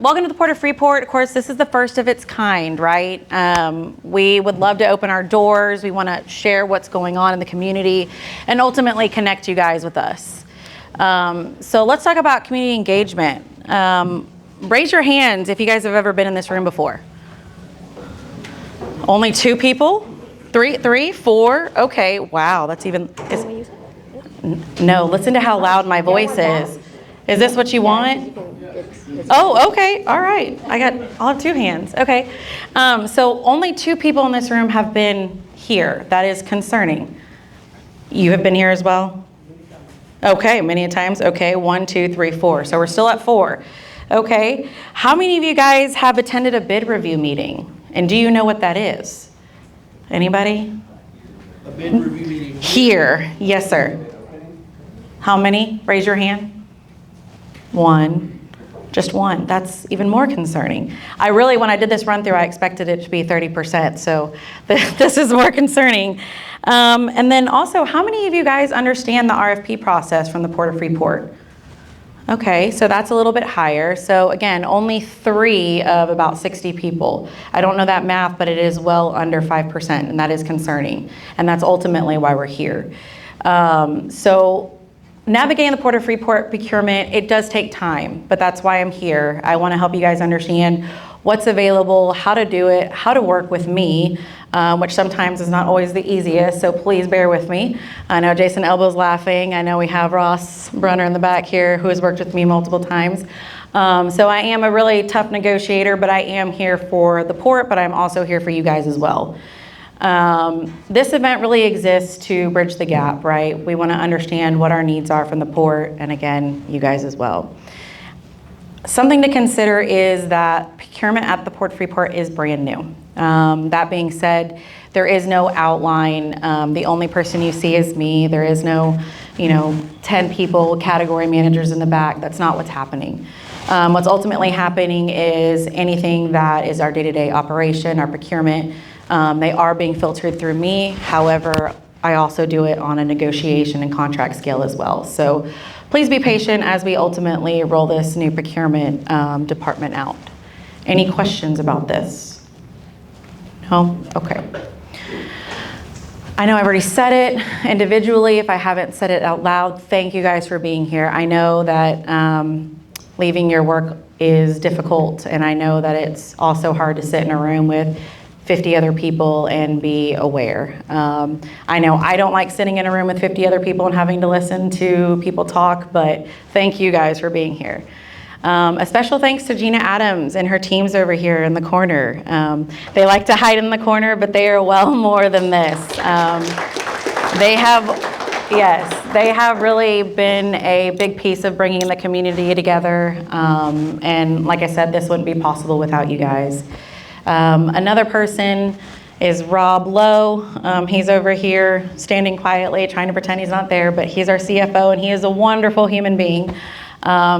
Welcome to the Port of Freeport. Of course, this is the first of its kind, right? We would love to open our doors. We want to share what's going on in the community and ultimately connect you guys with us. So let's talk about community engagement. Raise your hands if you guys have ever been in this room before. Only 2 people? 3, 4? Okay, wow, that's even... No, listen to how loud my voice is. Is this what you want? Oh, okay, all right. I'll have 2 hands, okay. So only 2 people in this room have been here. That is concerning. You have been here as well? Okay, many times. Okay, 1, 2, 3, 4. So we're still at 4. Okay, how many of you guys have attended a bid review meeting? And do you know what that is? Anybody? A bid review meeting. Here, yes, sir. How many? Raise your hand. 1, just 1. That's even more concerning. When I did this run through, I expected it to be 30%, so this is more concerning. And then also, how many of you guys understand the RFP process from the Port of Freeport? Okay, so that's a little bit higher. So again, only 3 of about 60 people. I don't know that math, but it is well under 5%, and that is concerning. And that's ultimately why we're here. So navigating the Port of Freeport procurement, it does take time, but that's why I'm here. I want to help you guys understand what's available, how to do it, how to work with me, which sometimes is not always the easiest, so please bear with me. I know Jason Elbow's laughing. I know we have Ross Brunner in the back here who has worked with me multiple times. So I am a really tough negotiator, but I am here for the port, but I'm also here for you guys as well. This event really exists to bridge the gap, right? We want to understand what our needs are from the port, and again, you guys as well. Something to consider is that procurement at the Port Freeport is brand new. That being said, there is no outline. The only person you see is me. There is no, 10 people, category managers in the back. That's not what's happening. What's ultimately happening is anything that is our day-to-day operation, our procurement, they are being filtered through me. However, I also do it on a negotiation and contract scale as well. So please be patient as we ultimately roll this new procurement department out. Any questions about this? No? Okay. I know I've already said it individually. If I haven't said it out loud, thank you guys for being here. I know that leaving your work is difficult, and I know that it's also hard to sit in a room with 50 other people and be aware. I know I don't like sitting in a room with 50 other people and having to listen to people talk, but thank you guys for being here. A special thanks to Gina Adams and her teams over here in the corner. They like to hide in the corner, but they are well more than this. They have really been a big piece of bringing the community together. And like I said, this wouldn't be possible without you guys. Another person is Rob Lowe. He's over here standing quietly, trying to pretend he's not there, but he's our CFO, and he is a wonderful human being.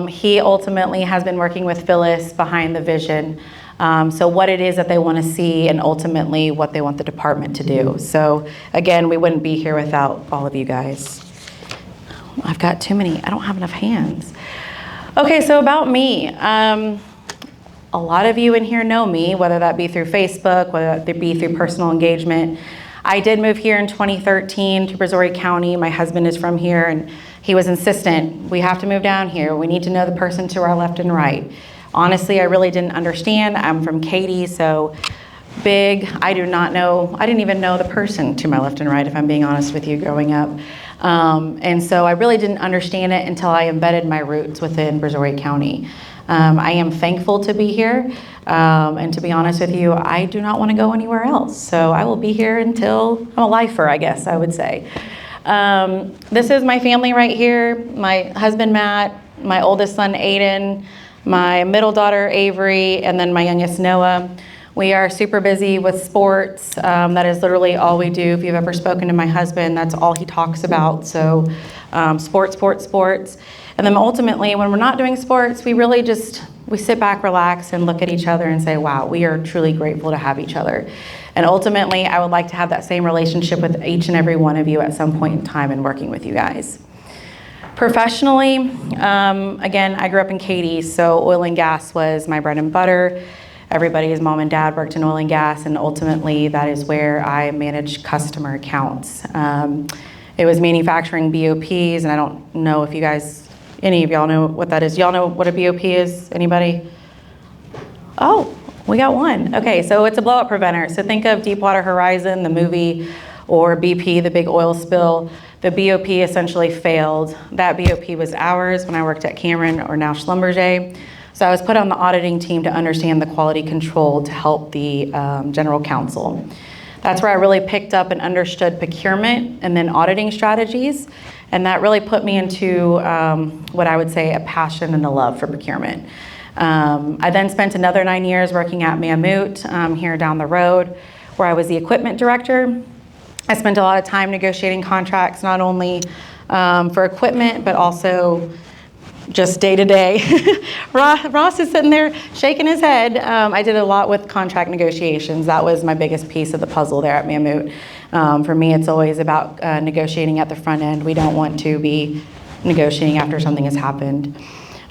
He ultimately has been working with Phyllis behind the vision. So what it is that they want to see and ultimately what they want the department to do. So again, we wouldn't be here without all of you guys. I've got too many, I don't have enough hands. Okay, so about me. A lot of you in here know me, whether that be through Facebook, whether that be through personal engagement. I did move here in 2013 to Brazoria County. My husband is from here, and he was insistent, we have to move down here. We need to know the person to our left and right. Honestly, I really didn't understand. I'm from Katy, so big. I didn't even know the person to my left and right, if I'm being honest with you, growing up. And so I really didn't understand it until I embedded my roots within Brazoria County. I am thankful to be here, and to be honest with you, I do not want to go anywhere else. So I will be here until I'm a lifer, I guess I would say. This is my family right here, my husband Matt, my oldest son Aiden, my middle daughter Avery, and then my youngest Noah. We are super busy with sports. That is literally all we do. If you've ever spoken to my husband, that's all he talks about. So sports. And then ultimately, when we're not doing sports, we sit back, relax, and look at each other and say, wow, we are truly grateful to have each other. And ultimately, I would like to have that same relationship with each and every one of you at some point in time in working with you guys. Professionally, again, I grew up in Katy, so oil and gas was my bread and butter. Everybody's mom and dad worked in oil and gas, and ultimately that is where I managed customer accounts. It was manufacturing BOPs, and I don't know if you guys, any of y'all know what that is. Y'all know what a BOP is? Anybody? Oh, we got one. Okay, so it's a blowout preventer. So think of Deepwater Horizon, the movie, or BP, the big oil spill. The BOP essentially failed. That BOP was ours when I worked at Cameron, or now Schlumberger. So I was put on the auditing team to understand the quality control to help the general counsel. That's where I really picked up and understood procurement and then auditing strategies. And that really put me into what I would say a passion and a love for procurement. I then spent another 9 years working at Mammoth here down the road, where I was the equipment director. I spent a lot of time negotiating contracts, not only for equipment, but also just day to day. Ross is sitting there shaking his head. I did a lot with contract negotiations. That was my biggest piece of the puzzle there at Mammoth. For me, it's always about negotiating at the front end. We don't want to be negotiating after something has happened.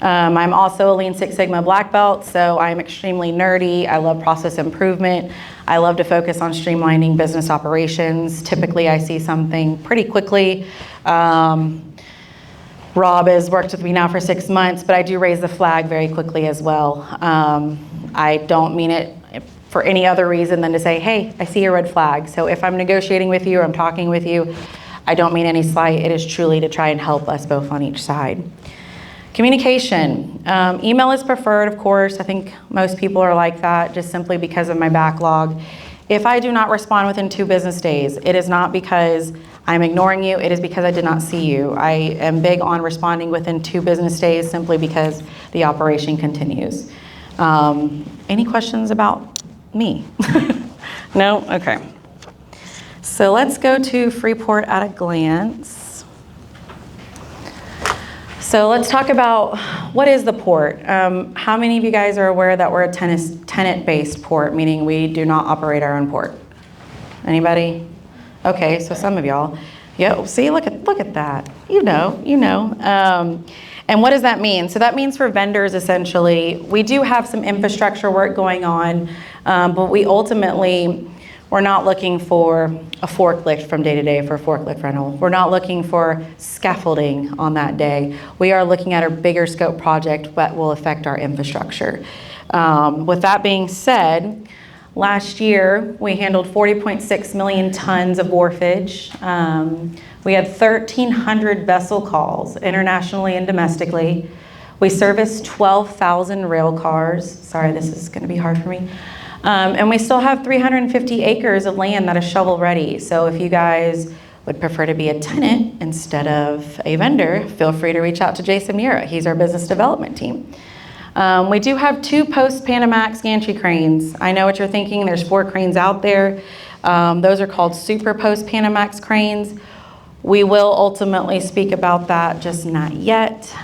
I'm also a Lean Six Sigma black belt, so I'm extremely nerdy. I love process improvement. I love to focus on streamlining business operations. Typically, I see something pretty quickly. Rob has worked with me now for 6 months, but I do raise the flag very quickly as well. I don't mean it for any other reason than to say, hey, I see a red flag. So if I'm negotiating with you or I'm talking with you, I don't mean any slight. It is truly to try and help us both on each side. Communication. Email is preferred, of course. I think most people are like that just simply because of my backlog. If I do not respond within 2 business days, it is not because I'm ignoring you, it is because I did not see you. I am big on responding within 2 business days simply because the operation continues. Any questions about me? No? Okay. So let's go to Freeport at a glance. So let's talk about what is the port. How many of you guys are aware that we're a tenant-based port, meaning we do not operate our own port? Anybody? Okay, so some of y'all. Yo, see, look at that. You know. And what does that mean? So that means for vendors, essentially, we do have some infrastructure work going on, but we're not looking for a forklift from day to day for a forklift rental. We're not looking for scaffolding on that day. We are looking at a bigger scope project that will affect our infrastructure. With that being said, last year we handled 40.6 million tons of wharfage. We had 1,300 vessel calls internationally and domestically. We serviced 12,000 rail cars. Sorry, this is going to be hard for me. And we still have 350 acres of land that is shovel ready. So if you guys would prefer to be a tenant instead of a vendor, feel free to reach out to Jason Mura. He's our business development team. We do have 2 post-Panamax gantry cranes. I know what you're thinking. There's 4 cranes out there. Those are called super post-Panamax cranes. We will ultimately speak about that, just not yet.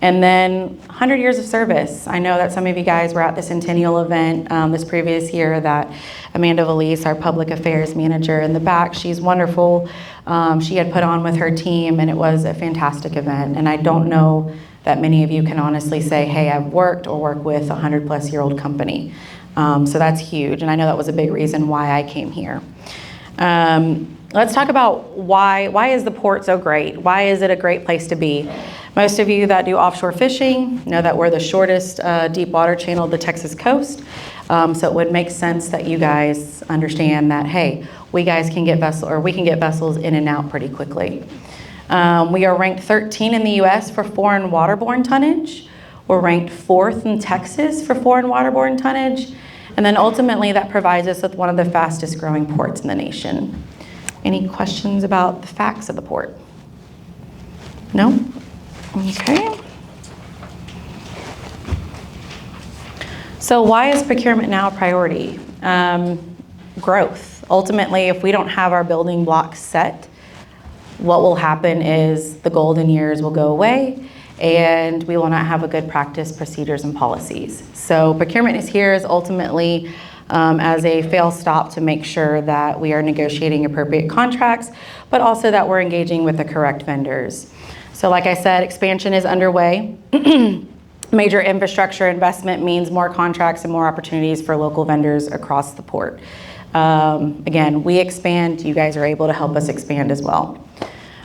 And then 100 years of service. I know that some of you guys were at the Centennial event this previous year that Amanda Valise, our public affairs manager in the back, she's wonderful. She had put on with her team, and it was a fantastic event. And I don't know that many of you can honestly say, hey, I've worked or work with a 100-plus-year-old company. So that's huge, and I know that was a big reason why I came here. Let's talk about why is the port so great? Why is it a great place to be? Most of you that do offshore fishing know that we're the shortest deep water channel of the Texas coast. So it would make sense that you guys understand that, hey, we can get vessels in and out pretty quickly. We are ranked 13 in the US for foreign waterborne tonnage. We're ranked 4th in Texas for foreign waterborne tonnage. And then ultimately that provides us with one of the fastest growing ports in the nation. Any questions about the facts of the port? No? Okay. So why is procurement now a priority? Growth. Ultimately, if we don't have our building blocks set, what will happen is the golden years will go away and we will not have a good practice, procedures, and policies. So procurement is here as ultimately as a fail stop to make sure that we are negotiating appropriate contracts, but also that we're engaging with the correct vendors. So like I said, expansion is underway. Major infrastructure investment means more contracts and more opportunities for local vendors across the port. Again, we expand, you guys are able to help us expand as well.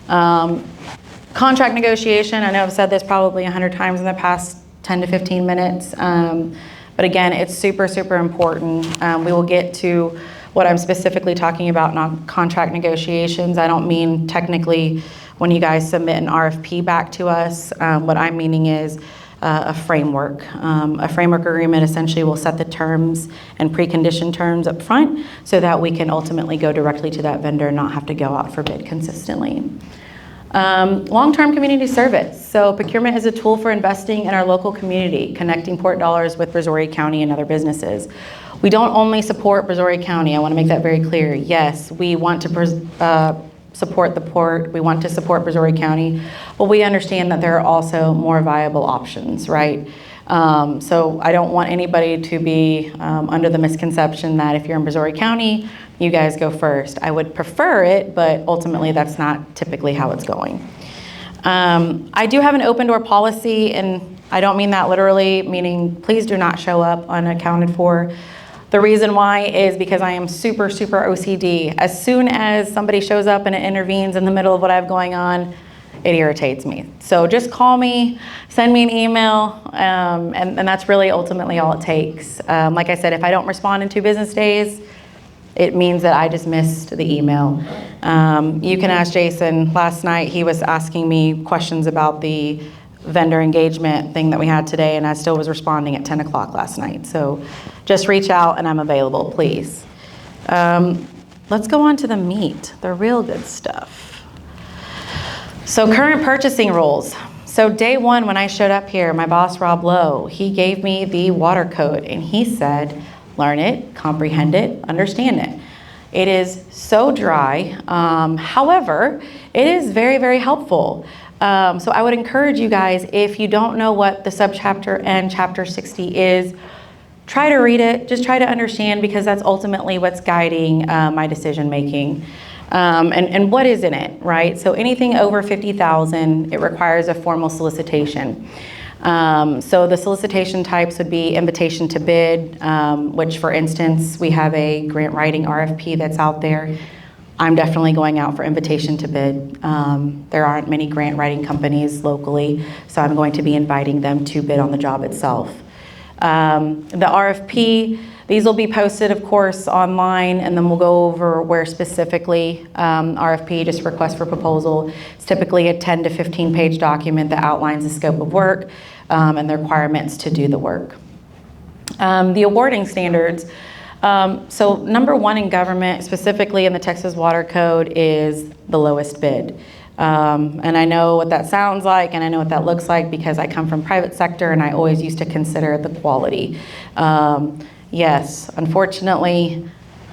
Contract negotiation, I know I've said this probably 100 times in the past 10 to 15 minutes, but again, it's super, super important. We will get to what I'm specifically talking about in contract negotiations. I don't mean technically when you guys submit an RFP back to us. What I'm meaning is a framework. A framework agreement essentially will set the terms and precondition terms up front so that we can ultimately go directly to that vendor and not have to go out for bid consistently. Long-term community service. So procurement is a tool for investing in our local community, connecting port dollars with Brazoria County and other businesses. We don't only support Brazoria County. I want to make that very clear. Yes, we want to support the port. We want to support Brazoria County, but we understand that there are also more viable options, right? So I don't want anybody to be under the misconception that if you're in Brazoria County, you guys go first. I would prefer it, but ultimately that's not typically how it's going. I do have an open door policy, and I don't mean that literally, meaning please do not show up unaccounted for. The reason why is because I am super, super OCD. As soon as somebody shows up and it intervenes in the middle of what I have going on, it irritates me. So just call me, send me an email, and that's really ultimately all it takes. Like I said, if I don't respond in 2 business days, it means that I just missed the email. You can ask Jason. Last night he was asking me questions about the vendor engagement thing that we had today, and I still was responding at 10 o'clock last night. So just reach out and I'm available, please. Let's go on to the meat, the real good stuff. So current purchasing rules. So day one when I showed up here, my boss, Rob Lowe, he gave me the water code and he said, learn it, comprehend it, understand it. It is so dry. However, it is very, very helpful. So I would encourage you guys, if you don't know what the subchapter and chapter 60 is, try to read it, just try to understand, because that's ultimately what's guiding my decision making. And what is in it, right? So anything over 50,000, it requires a formal solicitation. So the solicitation types would be invitation to bid, which for instance, we have a grant writing RFP that's out there. I'm definitely going out for invitation to bid. There aren't many grant writing companies locally, so I'm going to be inviting them to bid on the job itself. The RFP, these will be posted, of course, online, and then we'll go over where specifically RFP, just request for proposal. It's typically a 10 to 15 page document that outlines the scope of work and the requirements to do the work. The awarding standards. So number one in government, specifically in the Texas Water Code, is the lowest bid. And I know what that sounds like, and I know what that looks like because I come from private sector and I always used to consider the quality. Yes, unfortunately,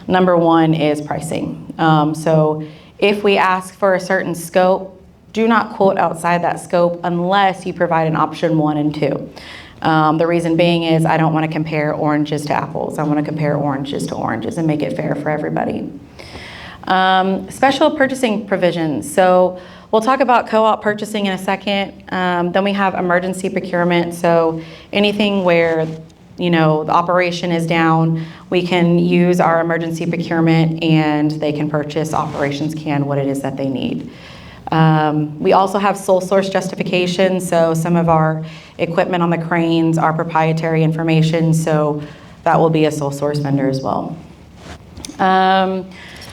number one is pricing. So if we ask for a certain scope, do not quote outside that scope unless you provide an option 1 and 2. The reason being is I don't want to compare oranges to apples. I want to compare oranges to oranges and make it fair for everybody. Special purchasing provisions. So we'll talk about co-op purchasing in a second. Then we have emergency procurement. So anything where, you know, the operation is down, we can use our emergency procurement and they can purchase, operations can, what it is that they need. We also have sole source justification. So some of our equipment on the cranes are proprietary information, so that will be a sole source vendor as well.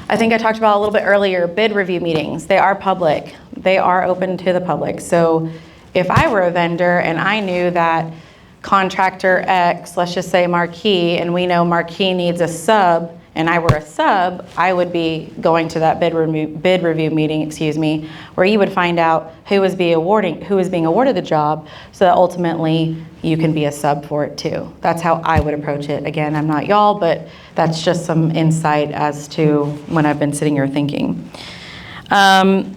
I think I talked about a little bit earlier, bid review meetings. They are public. They are open to the public. So if I were a vendor and I knew that contractor X, let's just say Marquis, and we know Marquis needs a sub, and I were a sub, I would be going to that bid review meeting, where you would find out who is being awarded the job, so that ultimately you can be a sub for it too. That's how I would approach it. Again, I'm not y'all, but that's just some insight as to when I've been sitting here thinking. The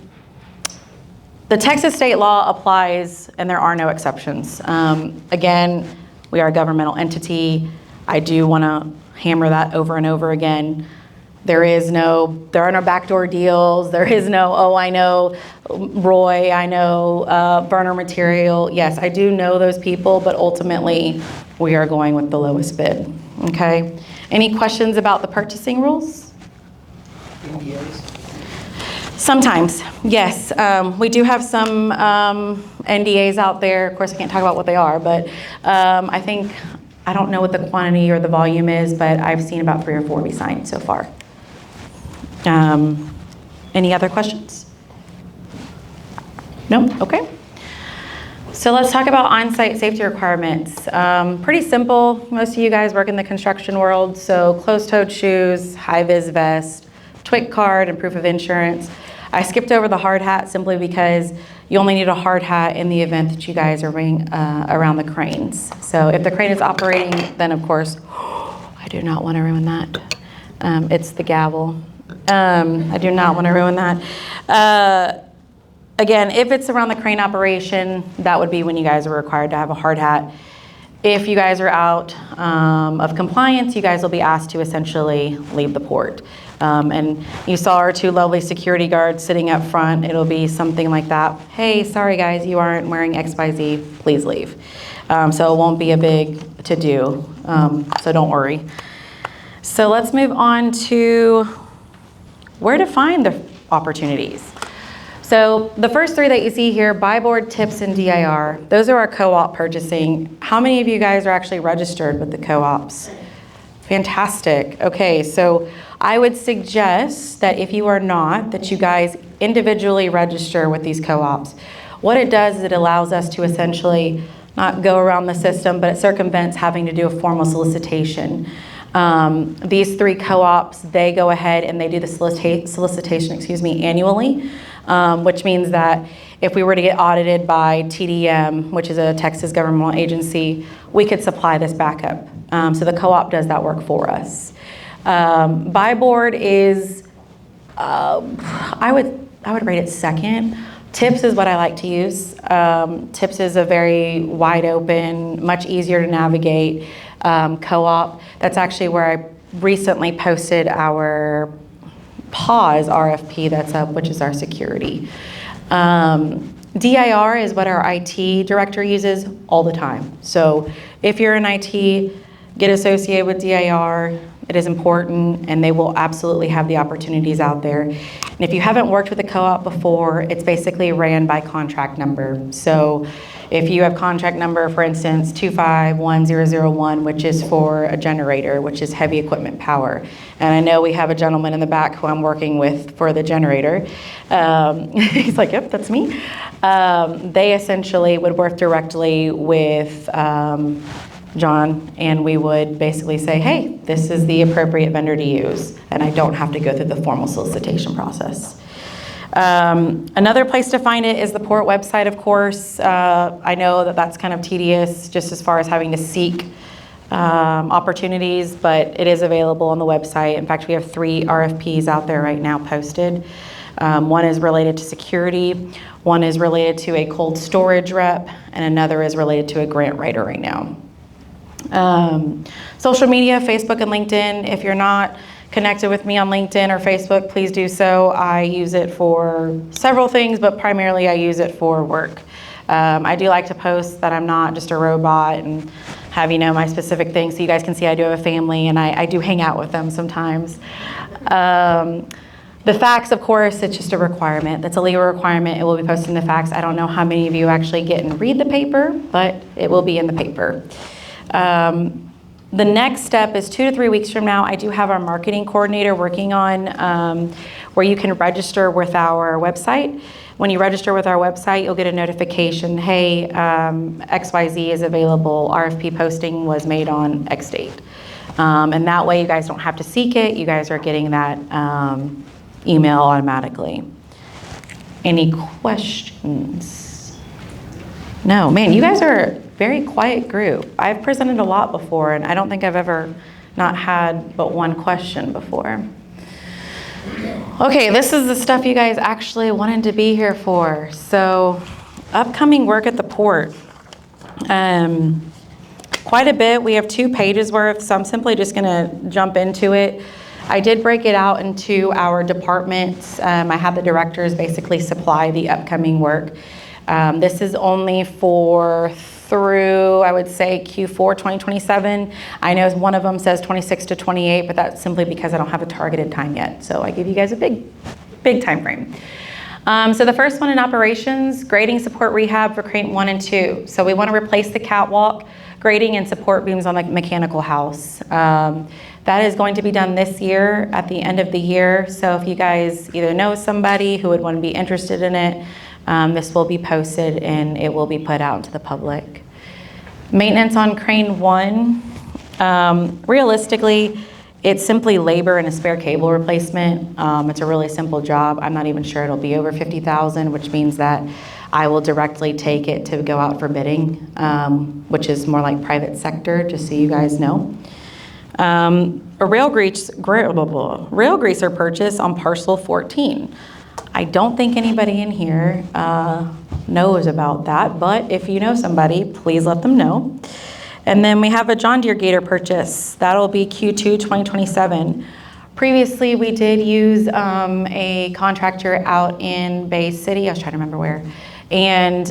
Texas state law applies, and there are no exceptions. Again, we are a governmental entity. I do want to hammer that over and over again. There are no backdoor deals. There is no, oh, I know Roy, I know burner material. Yes, I do know those people, but ultimately we are going with the lowest bid, okay? Any questions about the purchasing rules? NDAs? Sometimes, yes. We do have some NDAs out there. Of course, I can't talk about what they are, but I don't know what the quantity or the volume is, but I've seen about 3 or 4 be signed so far. Any other questions? No? Okay. So let's talk about on-site safety requirements. Pretty simple. Most of you guys work in the construction world, so closed-toed shoes, high-vis vest, TWIC card, and proof of insurance. I skipped over the hard hat simply because you only need a hard hat in the event that you guys are around the cranes. So if the crane is operating, then of course, I do not want to ruin that. It's the gavel. I do not want to ruin that. Again, if it's around the crane operation, that would be when you guys are required to have a hard hat. If you guys are out of compliance, you guys will be asked to essentially leave the port. And you saw our 2 lovely security guards sitting up front. It'll be something like that. Hey, sorry guys, you aren't wearing XYZ, please leave. So it won't be a big to-do, so don't worry. So let's move on to where to find the opportunities. So the first 3 that you see here, buy board, tips, and DIR, those are our co-op purchasing. How many of you guys are actually registered with the co-ops? Fantastic. Okay, so I would suggest that if you are not, that you guys individually register with these co-ops. What it does is it allows us to essentially not go around the system, but it circumvents having to do a formal solicitation. These 3 co-ops, they go ahead and they do the solicitation, annually, which means that if we were to get audited by TDM, which is a Texas governmental agency, we could supply this backup. So the co-op does that work for us. Buy board is, I would rate it second. Tips is what I like to use. Tips is a very wide open, much easier to navigate co-op. That's actually where I recently posted our pause RFP that's up, which is our security. DIR is what our IT director uses all the time. So if you're in IT, get associated with DIR. It is important, and they will absolutely have the opportunities out there. And if you haven't worked with a co-op before, it's basically ran by contract number. So if you have contract number, for instance, 251001, which is for a generator, which is heavy equipment power. And I know we have a gentleman in the back who I'm working with for the generator. He's like, yep, that's me. They essentially would work directly with John, and we would basically say, hey, this is the appropriate vendor to use, and I don't have to go through the formal solicitation process. Another place to find it is the port website, of course. I know that that's kind of tedious just as far as having to seek opportunities, but it is available on the website. In fact, we have 3 RFPs out there right now posted. One is related to security, one is related to a cold storage rep, and another is related to a grant writer right now. Social media, Facebook and LinkedIn. If you're not connected with me on LinkedIn or Facebook, please do so. I use it for several things, but primarily I use it for work. I do like to post that I'm not just a robot and have, my specific things, so you guys can see I do have a family, and I do hang out with them sometimes. The facts, of course, it's just a requirement. That's a legal requirement. It will be posted in the facts. I don't know how many of you actually get and read the paper, but it will be in the paper. The next step is 2 to 3 weeks from now. I do have our marketing coordinator working on where you can register with our website. When you register with our website, you'll get a notification, hey, XYZ is available. RFP posting was made on X date. And that way you guys don't have to seek it. You guys are getting that email automatically. Any questions? No, man, you guys are a very quiet group. I've presented a lot before, and I don't think I've ever not had but one question before. Okay, this is the stuff you guys actually wanted to be here for. So, upcoming work at the port. Quite a bit. We have 2 pages worth, so I'm simply just gonna jump into it. I did break it out into our departments. I had the directors basically supply the upcoming work. This is only through, I would say, Q4 2027. I know one of them says 26 to 28, but that's simply because I don't have a targeted time yet. So I give you guys a big time frame. So the first one in operations, grading support rehab for crane 1 and 2. So we want to replace the catwalk, grading and support beams on the mechanical house. That is going to be done this year at the end of the year. So if you guys either know somebody who would want to be interested in it, this will be posted and it will be put out to the public. Maintenance on crane 1. Realistically, it's simply labor and a spare cable replacement. It's a really simple job. I'm not even sure it'll be over $50,000, which means that I will directly take it to go out for bidding, which is more like private sector, just so you guys know. A rail greaser purchase on parcel 14. I don't think anybody in here knows about that, but if you know somebody, please let them know. And then we have a John Deere Gator purchase. That'll be Q2 2027. Previously, we did use a contractor out in Bay City. I was trying to remember where. And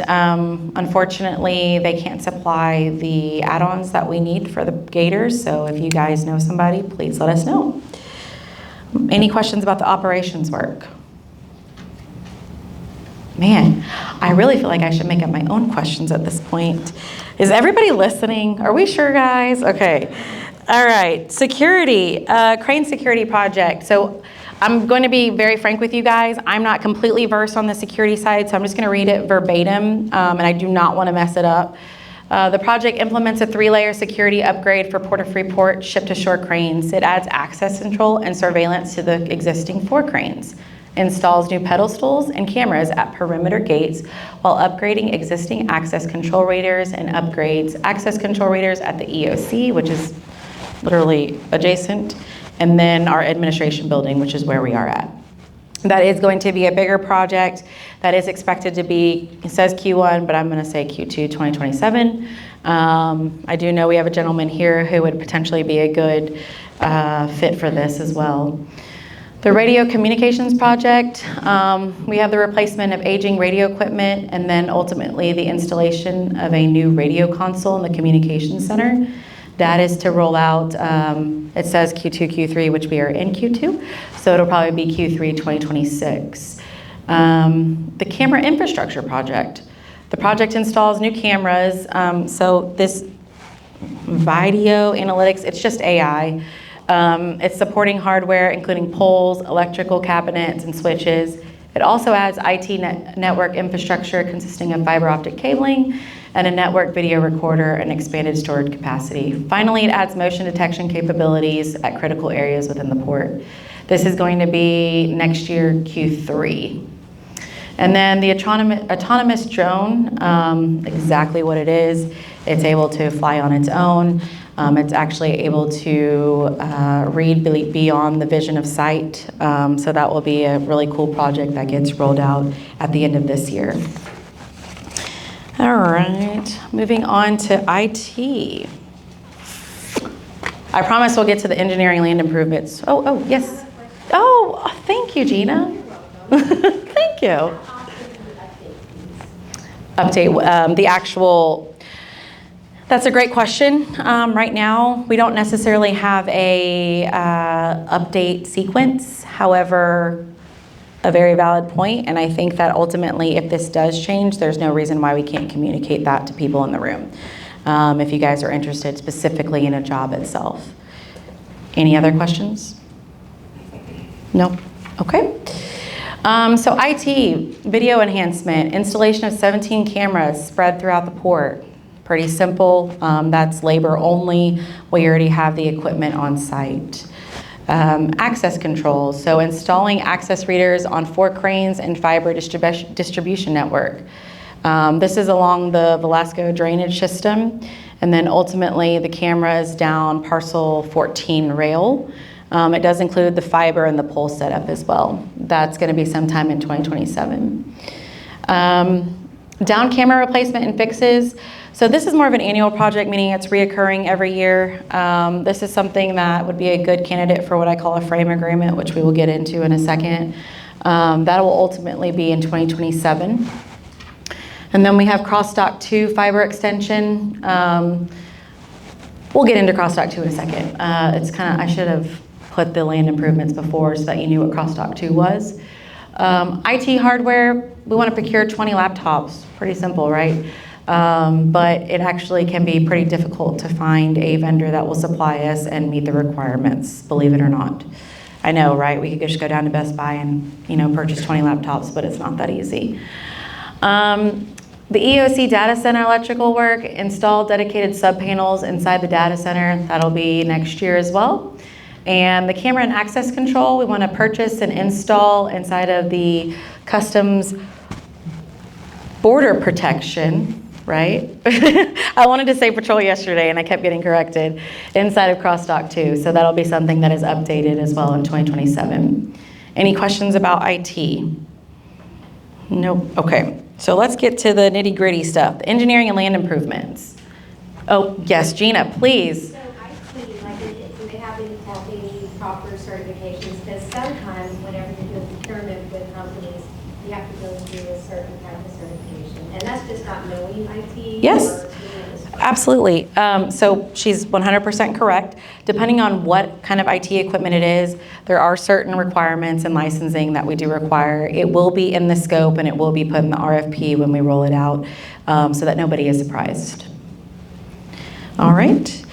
unfortunately, they can't supply the add-ons that we need for the Gators. So if you guys know somebody, please let us know. Any questions about the operations work? Man, I really feel like I should make up my own questions at this point. Is everybody listening? Are we sure, guys? Okay. All right. Security, crane security project. So I'm going to be very frank with you guys. I'm not completely versed on the security side, so I'm just going to read it verbatim, and I do not want to mess it up. The project implements a 3-layer security upgrade for Port Freeport ship-to-shore cranes. It adds access control and surveillance to the existing 4 cranes. Installs new pedestals and cameras at perimeter gates while upgrading existing access control readers, and upgrades access control readers at the EOC, which is literally adjacent, and then our administration building, which is where we are at. That is going to be a bigger project that is expected to be, it says Q1, but I'm going to say Q2 2027. I do know we have a gentleman here who would potentially be a good fit for this as well. The radio communications project, we have the replacement of aging radio equipment, and then ultimately the installation of a new radio console in the communications center. That is to roll out, it says Q2, Q3, which we are in Q2, so it'll probably be Q3 2026. The camera infrastructure project. The project installs new cameras, so this video analytics, it's just AI. It's supporting hardware, including poles, electrical cabinets, and switches. It also adds IT network infrastructure consisting of fiber optic cabling and a network video recorder and expanded storage capacity. Finally, it adds motion detection capabilities at critical areas within the port. This is going to be next year, Q3. And then the autonomous drone, exactly what it is. It's able to fly on its own. It's actually able to read beyond the vision of sight. So that will be a really cool project that gets rolled out at the end of this year. All right, moving on to IT. I promise we'll get to the engineering land improvements. Oh, yes. Oh, thank you, Gina. Thank you. Update, the actual, that's a great question. Right now, we don't necessarily have a update sequence. However, a very valid point, and I think that ultimately, if this does change, there's no reason why we can't communicate that to people in the room. If you guys are interested specifically in a job itself. Any other questions? No? Okay. So IT, video enhancement, installation of 17 cameras spread throughout the port. Pretty simple. That's labor only. We already have the equipment on site. Access control, so installing access readers on 4 cranes and fiber distribution network. This is along the Velasco drainage system, and then ultimately the cameras down parcel 14 rail. It does include the fiber and the pole setup as well. That's going to be sometime in 2027. Down camera replacement and fixes. So this is more of an annual project, meaning it's reoccurring every year. This is something that would be a good candidate for what I call a frame agreement, which we will get into in a second. That will ultimately be in 2027. And then we have crosstalk 2 fiber extension. We'll get into crosstalk 2 in a second. It's kind of, I should have put the land improvements before so that you knew what crosstalk 2 was. IT hardware, we want to procure 20 laptops. Pretty simple, right? But it actually can be pretty difficult to find a vendor that will supply us and meet the requirements, believe it or not. I know, right? We could just go down to Best Buy and, purchase 20 laptops, but it's not that easy. The EOC data center electrical work, install dedicated sub-panels inside the data center. That'll be next year as well. And the camera and access control, we want to purchase and install inside of the customs border protection, right? I wanted to say patrol yesterday and I kept getting corrected, inside of crosstalk 2. So that'll be something that is updated as well in 2027. Any questions about IT? Nope. Okay. So let's get to the nitty-gritty stuff. The engineering and land improvements. Oh, yes, Gina, please. So IT, like, do they have any proper certifications? Because sometimes whenever you do procurement with companies, you have to go through a certain type of certification. And that's just not knowing IT? Yes. Absolutely. So she's 100% correct. Depending on what kind of IT equipment it is, there are certain requirements and licensing that we do require. It will be in the scope and it will be put in the RFP when we roll it out, so that nobody is surprised. All right.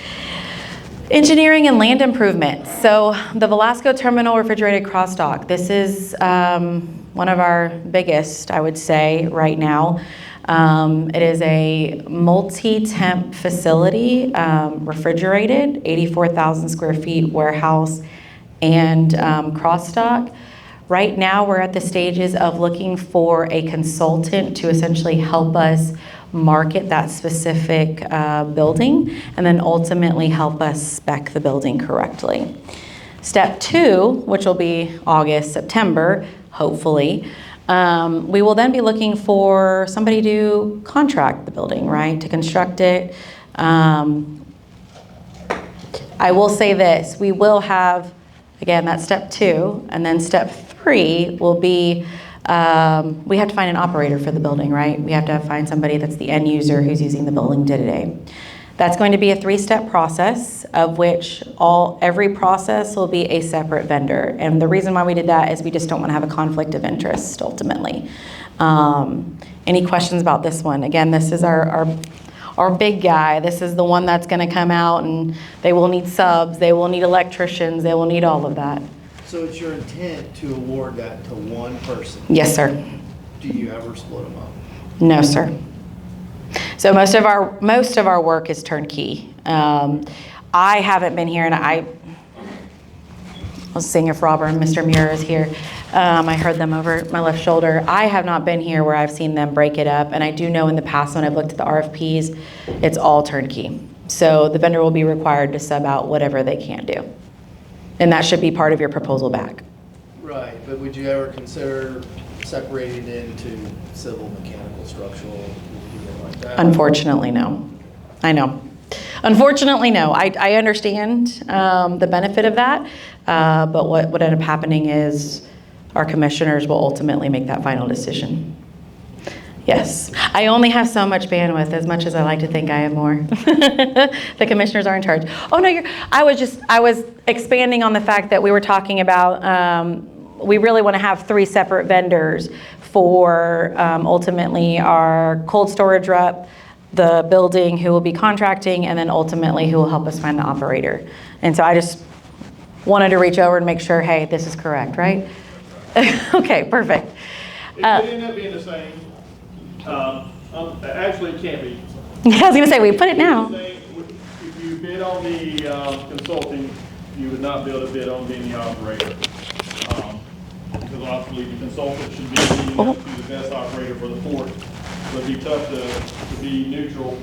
Engineering and land improvements. So the Velasco Terminal refrigerated crossdock. This is one of our biggest, I would say, right now. It is a multi-temp facility, refrigerated, 84,000 square feet warehouse and crossdock. Right now, we're at the stages of looking for a consultant to essentially help us market that specific building and then ultimately help us spec the building correctly. Step 2, which will be August, September, hopefully, we will then be looking for somebody to contract the building, right, to construct it. I will say this, we will have, again, that's step 2, and then step 3 will be, we have to find an operator for the building, right? We have to find somebody that's the end user who's using the building day-to-day. That's going to be a 3-step process, of which every process will be a separate vendor. And the reason why we did that is we just don't want to have a conflict of interest, ultimately. Any questions about this one? Again, this is our big guy. This is the one that's going to come out, and they will need subs, they will need electricians, they will need all of that. So it's your intent to award that to one person? Yes, sir. Do you ever split them up? No, sir. So most of our work is turnkey. I haven't been here, and let's see if Robert and Mr. Muir is here. I heard them over my left shoulder. I have not been here where I've seen them break it up, and I do know in the past when I've looked at the RFPs, it's all turnkey. So the vendor will be required to sub out whatever they can do. And that should be part of your proposal back. Right, but would you ever consider separating it into civil, mechanical, structural, anything like that? Unfortunately, no. I know. Unfortunately, no. I understand the benefit of that, but what would end up happening is our commissioners will ultimately make that final decision. Yes. I only have so much bandwidth, as much as I like to think I have more. The commissioners are in charge. Oh, no, I was expanding on the fact that we were talking about we really want to have 3 separate vendors for ultimately our cold storage rep, the building who will be contracting, and then ultimately who will help us find the operator. And so I just wanted to reach over and make sure, hey, this is correct, right? Okay, perfect. It could end up being the same. Actually, it can't be. I was going to say, we put it now. If you bid on the consulting, you would not be able to bid on being the operator. Because obviously the consultant should be leading up to the best operator for the port. So it'd be tough to be neutral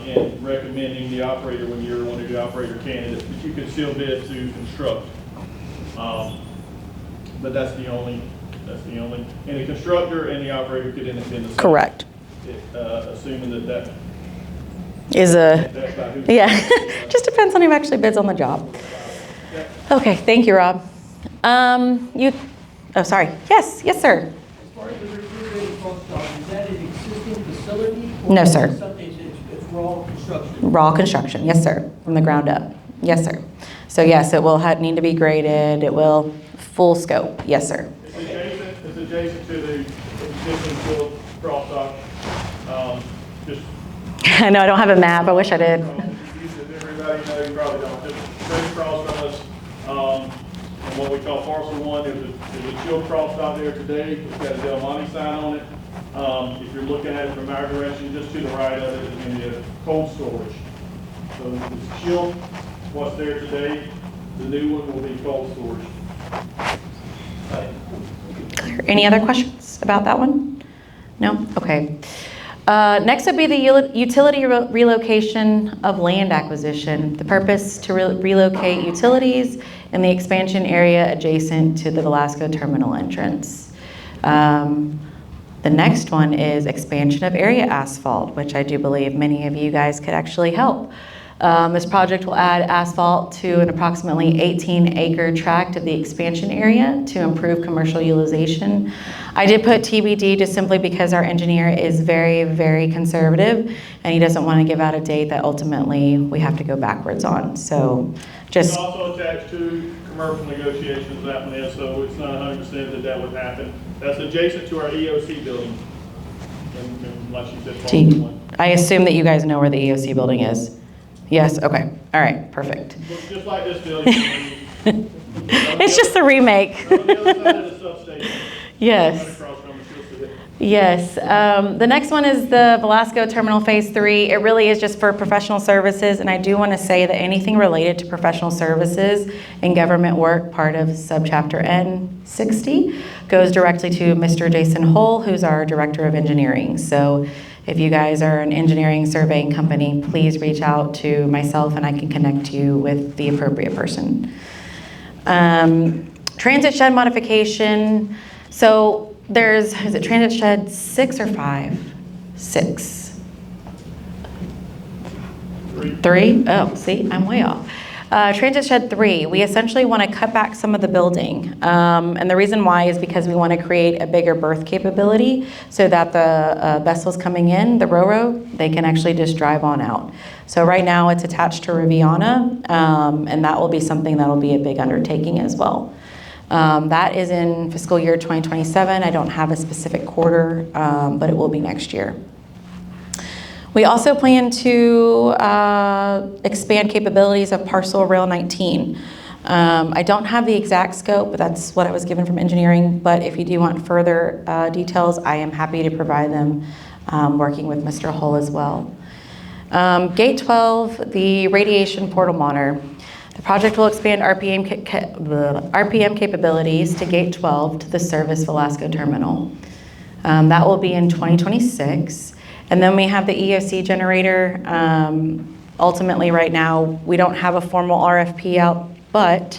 in recommending the operator when you're one of the operator candidates, but you can still bid to construct. But that's the only That's the only, and the constructor and the operator could end up being the same. Correct. Assuming that Is a, that's not who. yeah, just depends on who actually bids on the job. Okay, thank you, Rob. Oh, sorry. Yes, sir. As far as the refrigerated crossdock, is that an existing facility? No, Or sir. is it something it's raw construction? Raw construction, yes, sir, from the ground up. Yes, sir. So yes, it will need to be graded. It will, full scope. Yes, sir. It's adjacent to the existing field crossdock. Just I know I don't have a map. I wish I did. everybody know, you probably don't, just straight across from us. And what we call parcel one, there's a chill crossdock there today. It's got a Del Monte sign on it. If you're looking at it from our direction, just to the right of it is going to be a cold storage. So it's chill, what's there today. The new one will be cold storage. Clear. Any other questions about that one? No? Okay. Next would be the utility relocation of land acquisition. The purpose to relocate utilities in the expansion area adjacent to the Velasco terminal entrance. The next one is expansion of area asphalt, which I do believe many of you guys could actually help. This project will add asphalt to an approximately 18-acre tract of the expansion area to improve commercial utilization. I did put TBD just simply because our engineer is very, very conservative and he doesn't want to give out a date that ultimately we have to go backwards on. So It's just, also attached to commercial negotiations, that one is, so it's not 100% that would happen. That's adjacent to our EOC building. And like you said, parcel one. I assume that you guys know where the EOC building is. Yes, okay, all right, perfect. Looks just like this building. It's just the remake. On the other side of the substation. Yes. Right across from us, you'll see it. Yes. The next one is the Velasco Terminal Phase 3. It really is just for professional services, and I do want to say that anything related to professional services and government work, part of Subchapter N60, goes directly to Mr. Jason Hull, who's our Director of Engineering. So if you guys are an engineering surveying company, please reach out to myself and I can connect you with the appropriate person. Transit shed modification. So is it transit shed 6 or 5? 6. 3? Oh, see, I'm way off. Transit shed 3, we essentially want to cut back some of the building. And the reason why is because we want to create a bigger berth capability so that the vessels coming in, the Ro-Ro, they can actually just drive on out. So right now it's attached to Riviana, and that will be something that will be a big undertaking as well. That is in fiscal year 2027. I don't have a specific quarter, but it will be next year. We also plan to expand capabilities of Parcel Rail 19. I don't have the exact scope, but that's what I was given from engineering. But if you do want further details, I am happy to provide them, working with Mr. Hull as well. Gate 12, the radiation portal monitor. The project will expand RPM capabilities to Gate 12 to the Service Velasco Terminal. That will be in 2026. And then we have the EOC generator. Ultimately, right now, we don't have a formal RFP out, but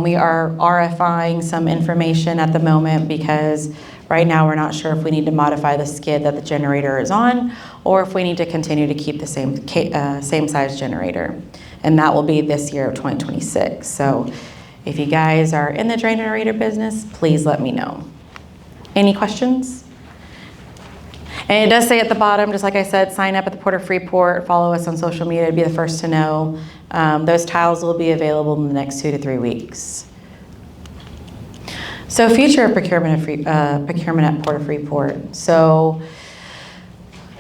we are RFIing some information at the moment because right now we're not sure if we need to modify the skid that the generator is on or if we need to continue to keep the same size generator. And that will be this year of 2026. So if you guys are in the generator business, please let me know. Any questions? And it does say at the bottom, just like I said, sign up at the Port Freeport, follow us on social media to be the first to know. Those tiles will be available in the next 2 to 3 weeks. So future of procurement at Port Freeport. So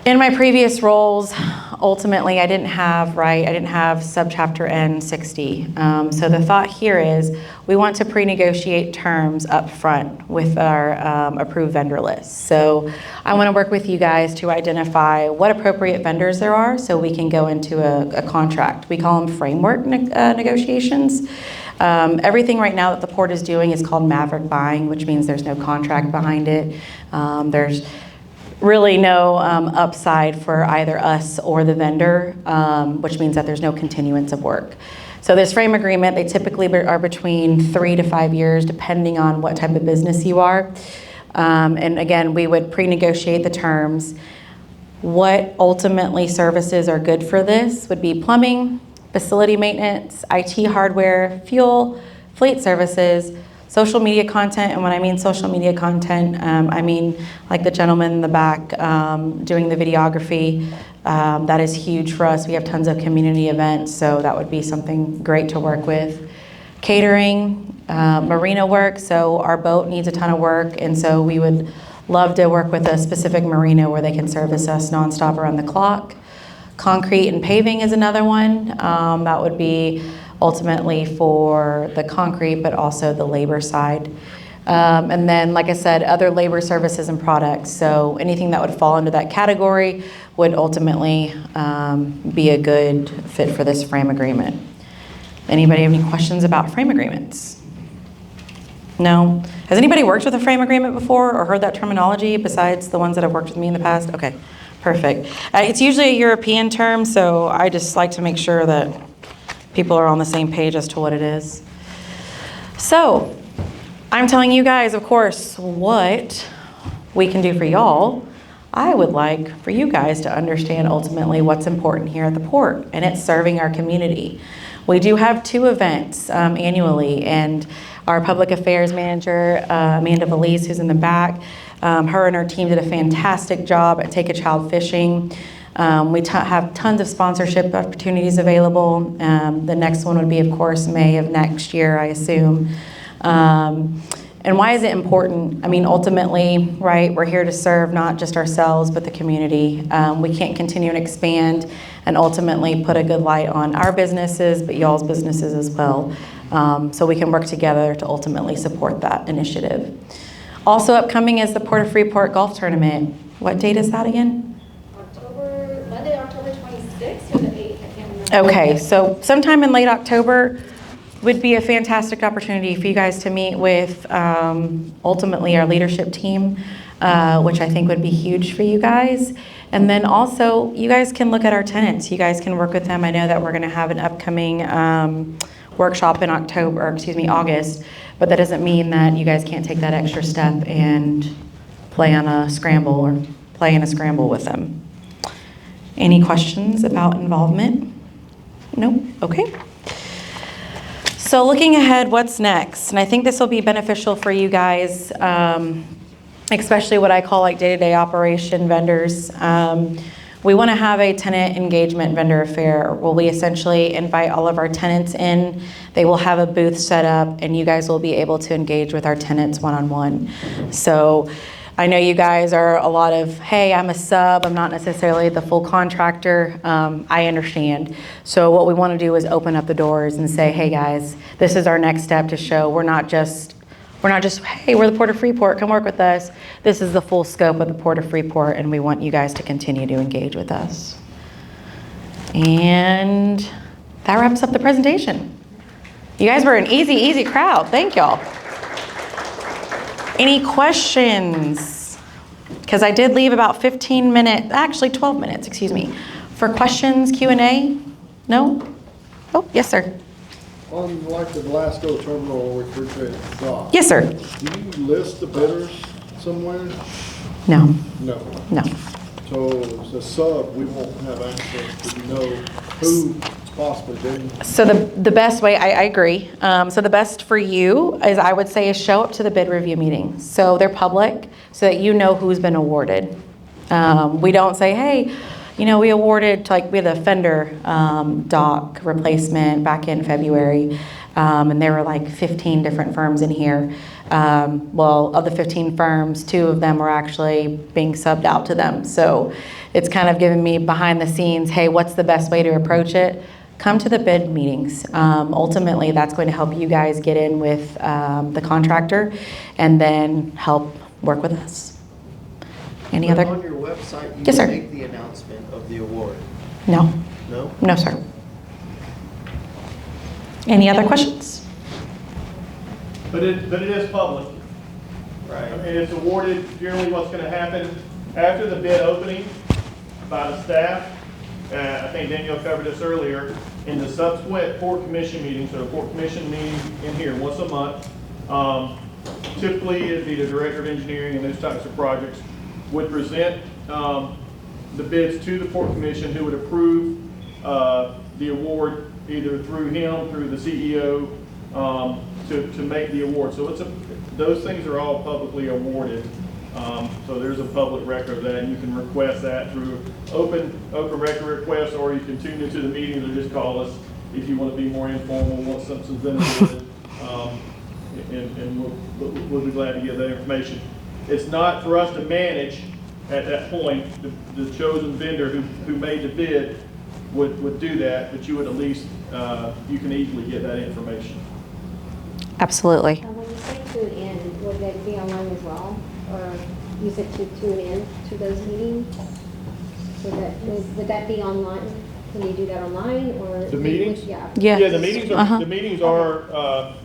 in my previous roles, ultimately I didn't have subchapter N60. So the thought here is we want to pre-negotiate terms up front with our approved vendor list. So I want to work with you guys to identify what appropriate vendors there are so we can go into a contract. We call them framework negotiations. Everything right now that the port is doing is called maverick buying, which means there's no contract behind it. There's really no upside for either us or the vendor, which means that there's no continuance of work. So this frame agreement, they typically are between 3 to 5 years, depending on what type of business you are. And again, we would pre-negotiate the terms. What ultimately services are good for this would be plumbing, facility maintenance, IT hardware, fuel, fleet services, social media content. And when I mean social media content, I mean like the gentleman in the back doing the videography. That is huge for us. We have tons of community events, so that would be something great to work with. Catering, marina work, so our boat needs a ton of work, and so we would love to work with a specific marina where they can service us nonstop around the clock. Concrete and paving is another one. That would be ultimately for the concrete, but also the labor side. And then, like I said, other labor services and products. So anything that would fall into that category would ultimately be a good fit for this frame agreement. Anybody have any questions about frame agreements? No? Has anybody worked with a frame agreement before or heard that terminology besides the ones that have worked with me in the past? Okay, perfect. It's usually a European term, so I just like to make sure that people are on the same page as to what it is. So, I'm telling you guys, of course, what we can do for y'all. I would like for you guys to understand ultimately what's important here at the port, and it's serving our community. We do have 2 events annually, and our public affairs manager, Amanda Valise, who's in the back, her and her team did a fantastic job at Take a Child Fishing. We have tons of sponsorship opportunities available. The next one would be, of course, May of next year, I assume. And why is it important? I mean, ultimately, right, we're here to serve not just ourselves, but the community. We can't continue and expand and ultimately put a good light on our businesses, but y'all's businesses as well. So we can work together to ultimately support that initiative. Also upcoming is the Port Freeport Golf Tournament. What date is that again? Monday, October 26th or the 8th, I can't remember. Okay, so sometime in late October would be a fantastic opportunity for you guys to meet with ultimately our leadership team, which I think would be huge for you guys. And then also, you guys can look at our tenants. You guys can work with them. I know that we're going to have an upcoming workshop in August, but that doesn't mean that you guys can't take that extra step and play on a scramble or play in a scramble with them. Any questions about involvement? Nope, okay. So looking ahead, what's next? And I think this will be beneficial for you guys, especially what I call like day-to-day operation vendors. We want to have a tenant engagement vendor affair where we essentially invite all of our tenants in. They will have a booth set up and you guys will be able to engage with our tenants one-on-one. So I know you guys are a lot of, hey, I'm a sub, I'm not necessarily the full contractor. I understand. So what we want to do is open up the doors and say, hey guys, this is our next step to show we're not just, hey, we're the Port of Freeport, come work with us. This is the full scope of the Port of Freeport, and we want you guys to continue to engage with us. And that wraps up the presentation. You guys were an easy crowd. Thank y'all. Any questions? Because I did leave about 12 minutes, excuse me, for questions, Q&A. No? Oh, yes, sir. On like the Glasgow terminal refrigerated dock. Yes, sir. Do you list the bidders somewhere? No. No. No. So as a sub, we won't have access to know who possibly bidding. So the best way, I agree. So the best for you is, I would say, is show up to the bid review meetings. So they're public so that you know who's been awarded. We don't say, hey, you know, we awarded, like we had a fender dock replacement back in February, and there were like 15 different firms in here. Well, of the 15 firms, 2 of them were actually being subbed out to them. So it's kind of giving me behind the scenes, hey, what's the best way to approach it? Come to the bid meetings. Ultimately, that's going to help you guys get in with the contractor and then help work with us. Any But other? on your website, you Yes, sir. make the announcement of the award. No. No? No, sir. Any other questions? But it is public. Right. And it's awarded, generally what's going to happen after the bid opening by the staff. I think Danielle covered this earlier. In the subsequent Port Commission meetings, so the Port Commission meeting in here once a month, typically it'd be the Director of Engineering and those types of projects would present the bids to the Port Commission, who would approve the award either through him, through the CEO, to make the award. So those things are all publicly awarded. So there's a public record of that, and you can request that through open record request, or you can tune into the meetings or just call us if you want to be more informal once something's been awarded. And we'll be glad to give that information. It's not for us to manage at that point. The chosen vendor who made the bid would do that, but you would at least, you can easily get that information. Absolutely. When you say tune in, would that be online as well? Or you said to tune in to those meetings? Would that be online? Can you do that online or? The meetings? Yeah. Yeah. Yeah, the meetings are,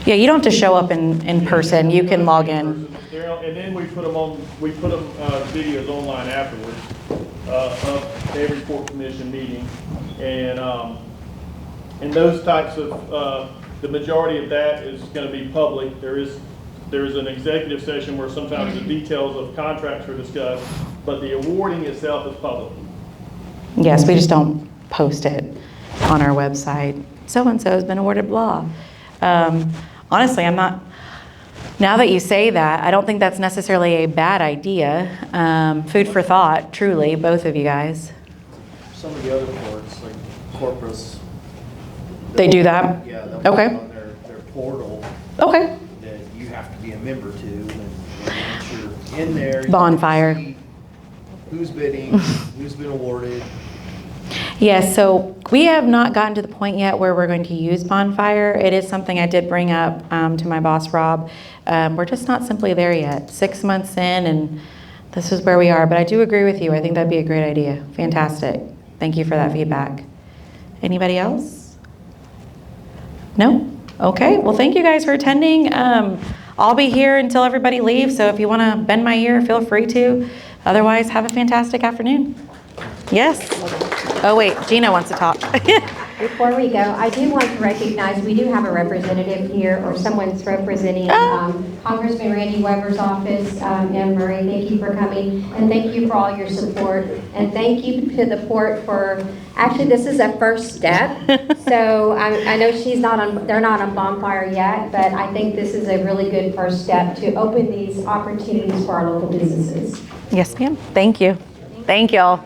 Yeah, you don't have to show up in person. You can log in. And then we put them videos online afterwards of every Port Commission meeting. And those types of, the majority of that is going to be public. There's an executive session where sometimes the details of contracts are discussed, but the awarding itself is public. Yes, we just don't post it on our website. So-and-so has been awarded blah. Honestly, now that you say that, I don't think that's necessarily a bad idea. Food for thought, truly, both of you guys. Some of the other ports, like Corpus. They do that? Yeah, they'll put Okay. it on their portal Okay. that you have to be a member to, and once you're in there. you can Bonfire. see Who's bidding, who's been awarded. Yes, so we have not gotten to the point yet where we're going to use Bonfire. It is something I did bring up to my boss, Rob. We're just not simply there yet. 6 months in, and this is where we are. But I do agree with you. I think that'd be a great idea. Fantastic. Thank you for that feedback. Anybody else? No? Okay. Well, thank you guys for attending. I'll be here until everybody leaves, so if you want to bend my ear, feel free to. Otherwise, have a fantastic afternoon. Yes? Oh, wait, Gina wants to talk. Before we go, I do want to recognize, we do have a representative here, or someone's representing Congressman Randy Weber's office. Anne Murray, thank you for coming, and thank you for all your support. And thank you to the port for, actually, this is a first step. So I know they're not on Bonfire yet, but I think this is a really good first step to open these opportunities for our local businesses. Yes, ma'am. Thank you. Thank y'all.